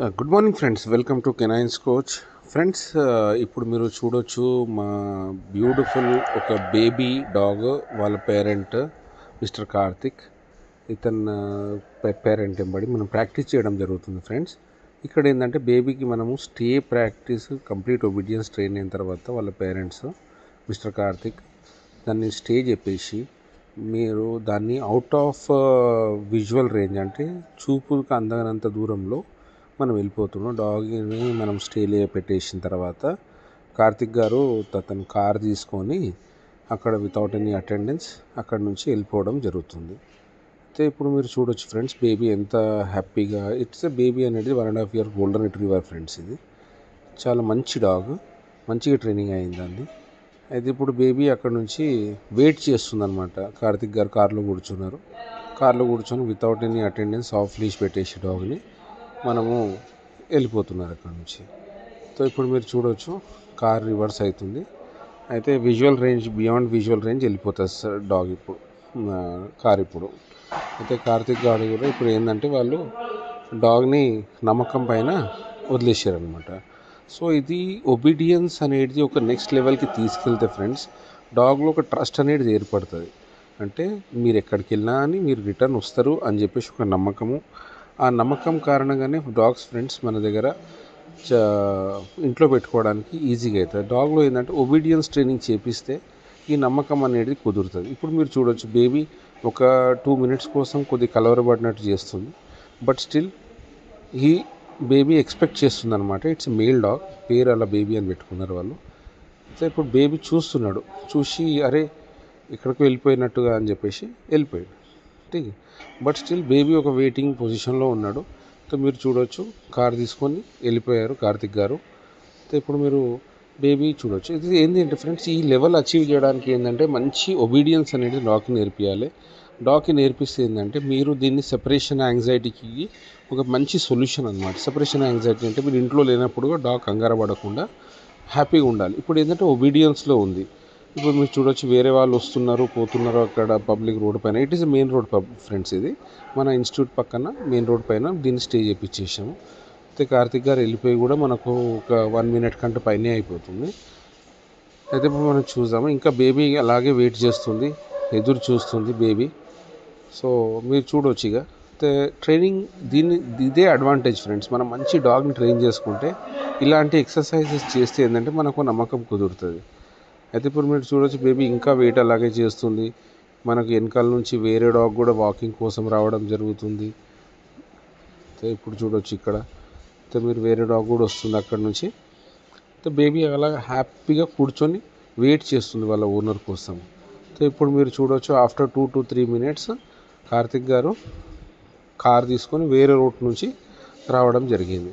Good morning friends, welcome to canines coach. Friends, ఇప్పుడు మీరు చూడొచ్చు మా బ్యూటిఫుల్ ఒక బేబీ డాగ్ వాళ్ళ పేరెంట్ మిస్టర్ కార్తిక్. ఇతను పేరెంట్ ఎంబడి మనం ప్రాక్టీస్ చేయడం జరుగుతుంది ఫ్రెండ్స్. ఇక్కడ ఏంటంటే బేబీకి మనము stay practice complete obedience train అయిన తర్వాత వాళ్ళ పేరెంట్స్ మిస్టర్ కార్తిక్ దాన్ని స్టే చెప్పేసి మీరు దాన్ని అవుట్ ఆఫ్ విజువల్ రేంజ్ అంటే చూపులకు అందనంత దూరంలో మనం వెళ్ళిపోతున్నాం. డాగ్ని మనం స్టేలో పెట్టేసిన తర్వాత కార్తిక్ గారు తన కార్ తీసుకొని అక్కడ వితౌట్ ఎనీ అటెండెన్స్ అక్కడ నుంచి వెళ్ళిపోవడం జరుగుతుంది. అయితే ఇప్పుడు మీరు చూడొచ్చు ఫ్రెండ్స్, బేబీ ఎంత హ్యాపీగా. ఇట్స్ ఎ బేబీ అనేది 1.5 year గోల్డెన్ రిట్రీవర్ ఫ్రెండ్స్. ఇది చాలా మంచి డాగ్, మంచిగా ట్రైనింగ్ అయిందండి. అయితే ఇప్పుడు బేబీ అక్కడ నుంచి వెయిట్ చేస్తుంది అనమాట. కార్తిక్ గారు కార్లో కూర్చొని వితౌట్ ఎనీ అటెండెన్స్ ఆఫ్ లీష్ పెట్టేసి డాగ్ని మనము వెళ్ళిపోతున్నారు అక్కడ నుంచి. సో ఇప్పుడు మీరు చూడవచ్చు కార్ రివర్స్ అవుతుంది. అయితే బియాండ్ విజువల్ రేంజ్ వెళ్ళిపోతుంది సార్ డాగ్ ఇప్పుడు, కార్ ఇప్పుడు. అయితే కార్తిక్ గారు కూడా ఇప్పుడు ఏంటంటే వాళ్ళు డాగ్ని నమ్మకం పైన వదిలేసారనమాట. సో ఇది ఒబీడియన్స్ అనేది ఒక నెక్స్ట్ లెవెల్కి తీసుకెళ్తే ఫ్రెండ్స్, డాగ్లో ఒక ట్రస్ట్ అనేది ఏర్పడుతుంది. అంటే మీరు ఎక్కడికి వెళ్ళినా అని మీరు రిటర్న్ వస్తారు అని చెప్పేసి ఒక నమ్మకము. ఆ నమ్మకం కారణంగానే డాగ్స్ ఫ్రెండ్స్ మన దగ్గర ఇంట్లో పెట్టుకోవడానికి ఈజీగా అవుతుంది. డాగ్లో ఏంటంటే ఒబీడియన్స్ ట్రైనింగ్ చేపిస్తే ఈ నమ్మకం అనేది కుదురుతుంది. ఇప్పుడు మీరు చూడొచ్చు బేబీ ఒక 2 minutes కోసం కొద్దిగా కలవరపడినట్టు చేస్తుంది. బట్ స్టిల్ ఈ బేబీ ఎక్స్పెక్ట్ చేస్తుంది అనమాట. ఇట్స్ మేల్ డాగ్, పేరు అలా బేబీ అని పెట్టుకున్నారు వాళ్ళు. సో ఇప్పుడు బేబీ చూసి అరే ఇక్కడికి వెళ్ళిపోయినట్టుగా అని చెప్పేసి వెళ్ళిపోయాడు. ఠీక్. బట్ స్టిల్ బేబీ ఒక వెయిటింగ్ పొజిషన్లో ఉన్నాడు. సో మీరు చూడవచ్చు కార్ తీసుకొని వెళ్ళిపోయారు కార్తిక్ గారు. సో ఇప్పుడు మీరు బేబీ చూడవచ్చు. ఇది ఏంటంటే ఫ్రెండ్స్, ఈ లెవెల్ అచీవ్ చేయడానికి ఏంటంటే మంచి ఒబీడియన్స్ అనేది డాగ్కి నేర్పియాలి. డాగ్కి నేర్పిస్తే ఏంటంటే మీరు దీన్ని సెపరేషన్ యాంగ్జైటీకి ఒక మంచి సొల్యూషన్ అనమాట. సెపరేషన్ యాంగ్జైటీ అంటే మీరు ఇంట్లో లేనప్పుడు డాగ్ కంగారు పడకుండా హ్యాపీగా ఉండాలి. ఇప్పుడు ఏంటంటే ఒబీడియన్స్లో ఉంది. ఇప్పుడు మీరు చూడొచ్చు వేరే వాళ్ళు వస్తున్నారు పోతున్నారు అక్కడ పబ్లిక్ రోడ్ పైన. It is main road friends. ఇది మన ఇన్స్టిట్యూట్ పక్కన మెయిన్ రోడ్ పైన దీన్ని స్టే చేయించేసాము. అయితే కార్తిక్ గారు వెళ్ళిపోయి కూడా మనకు ఒక 1 minute కంటే పైనే అయిపోతుంది. అయితే ఇప్పుడు మనం చూద్దాము. ఇంకా బేబీ అలాగే వెయిట్ చేస్తుంది, ఎదురు చూస్తుంది బేబీ. సో మీరు చూడవచ్చు ఇక ట్రైనింగ్ ఇదే అడ్వాంటేజ్ ఫ్రెండ్స్. మనం మంచి డాగ్ని ట్రైన్ చేసుకుంటే ఇలాంటి ఎక్సర్సైజెస్ చేస్తే ఏంటంటే మనకు నమ్మకం కుదురుతుంది. అయితే ఇప్పుడు మీరు చూడవచ్చు బేబీ ఇంకా వెయిట్ అలాగే చేస్తుంది. మనకు వెనకాల నుంచి వేరే డాగ్ కూడా వాకింగ్ కోసం రావడం జరుగుతుంది. ఇప్పుడు చూడవచ్చు ఇక్కడ మీరు వేరే డాగ్ కూడా వస్తుంది అక్కడ నుంచి. బేబీ అలా హ్యాపీగా కూర్చొని వెయిట్ చేస్తుంది వాళ్ళ ఓనర్ కోసం. ఇప్పుడు మీరు చూడవచ్చు ఆఫ్టర్ 2 to 3 minutes కార్తిక్ గారు కార్ తీసుకొని వేరే రూట్ నుంచి రావడం జరిగింది.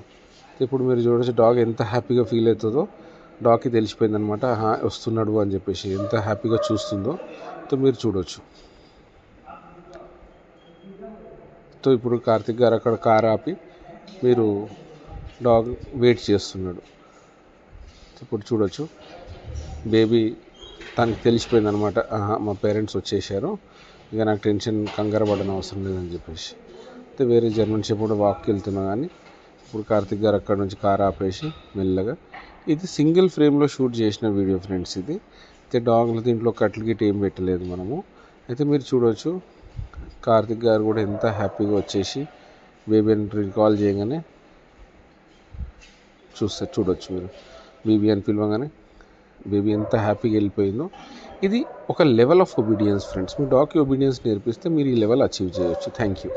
ఇప్పుడు మీరు చూడవచ్చు డాగ్ ఎంత హ్యాపీగా ఫీల్ అవుతుందో. డాగ్కి తెలిసిపోయిందనమాట వస్తున్నాడు అని చెప్పేసి, ఎంత హ్యాపీగా చూస్తుందో. మీరు చూడవచ్చు. ఇప్పుడు కార్తిక్ గారు అక్కడ కార్ ఆపి మీరు డాగ్ వెయిట్ చేస్తున్నాడు. ఇప్పుడు చూడవచ్చు బేబీ తనకి తెలిసిపోయిందనమాట, మా పేరెంట్స్ వచ్చేసారు, ఇక నాకు కంగారు పడని అవసరం లేదని చెప్పేసి. వేరే జర్మన్ షెపర్డ్ వాక్కి వెళ్తున్నా కానీ ఇప్పుడు కార్తిక్ గారు అక్కడ నుంచి కార్ ఆపేసి మెల్లగా. ఇది సింగిల్ ఫ్రేమ్లో షూట్ చేసిన వీడియో ఫ్రెండ్స్. ఇది అయితే డాగ్లు దీంట్లో కట్లు గిట్ ఏం పెట్టలేదు మనము. అయితే మీరు చూడవచ్చు కార్తిక్ గారు కూడా ఎంత హ్యాపీగా వచ్చేసి బేబీని రికాల్ చేయగానే చూడవచ్చు మీరు బేబీ అని పిలవగానే బేబీ ఎంత హ్యాపీగా వెళ్ళిపోయిందో. ఇది ఒక లెవెల్ ఆఫ్ ఒబీడియన్స్ ఫ్రెండ్స్. మీ డాగ్కి ఒబీడియన్స్ నేర్పిస్తే మీరు ఈ లెవెల్ అచీవ్ చేయొచ్చు. Thank you.